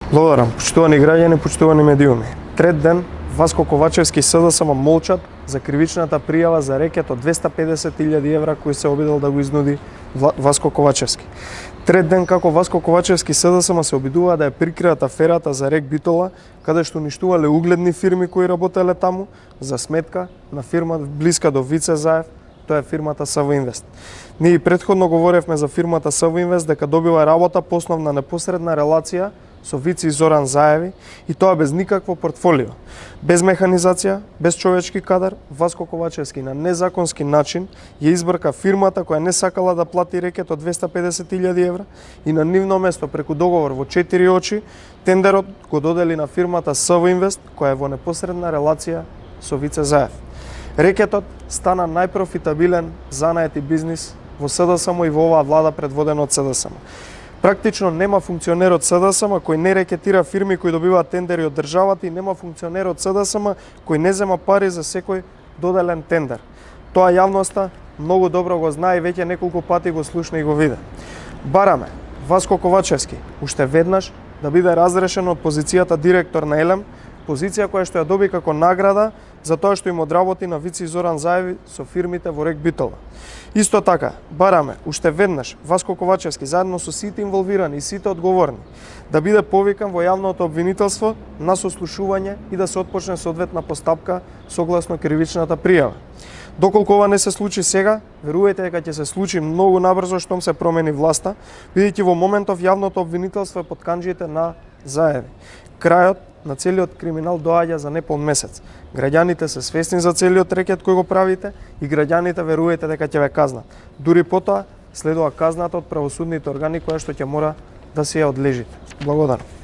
Благодарам, почитувани граѓани, почитувани медиуми. Трет ден Васко Ковачевски СДСМ молчат за кривичната пријава за рекет од 250.000 евра кој се обидел да го изнуди Васко Ковачевски. Трет ден како Васко Ковачевски СДСМ се обидува да ја прикријат аферата за Рек Битола, каде што уништувале угледни фирми кои работеле таму за сметка на фирма блиска до Вице Заев, тоа е фирмата СВ Инвест. Ние и претходно говоревме за фирмата СВ Инвест дека добива работа по основ на непосредна релација со Вици и Зоран Заеви и тоа без никакво портфолио. Без механизација, без човечки кадар, Васко Ковачевски на незаконски начин ја избрка фирмата која не сакала да плати рекет од 250.000 евра и на нивно место преку договор во 4 очи тендерот го додели на фирмата СВ Инвест која е во непосредна релација со Вице Заев. Рекетот стана најпрофитабилен занает и бизнис во СДСМ и во оваа влада предводена од СДСМ. Практично нема функционер од СДСМ кој не рекетира фирми кои добиваат тендери од државата и нема функционер од СДСМ кој не зема пари за секој доделен тендер. Тоа јавноста многу добро го знае и веќе неколку пати го слушна и го виде. Бараме Васко Ковачевски уште веднаш да биде разрешен од позицијата директор на Елем, позиција која што ја доби како награда за тоа што им одработи на Вици и Зоран Заеви со фирмите во Рек Битола. Исто така, бараме уште веднаш Васко Ковачевски заедно со сите инволвирани и сите одговорни да биде повикан во јавното обвинителство на сослушување и да се отпочне соодветна постапка согласно кривичната пријава. Доколку ова не се случи сега, верувајте дека ќе се случи многу набрзо штом се промени власта, бидејќи во моментов јавното обвинителство е под канџите на Заеви. Крајот на целиот криминал доаѓа за непол месец. Граѓаните се свесни за целиот рекет кој го правите и граѓаните верувајте дека ќе ве казнат. Дури потоа следува казната од правосудните органи која што ќе мора да се ја одлежите. Благодарам.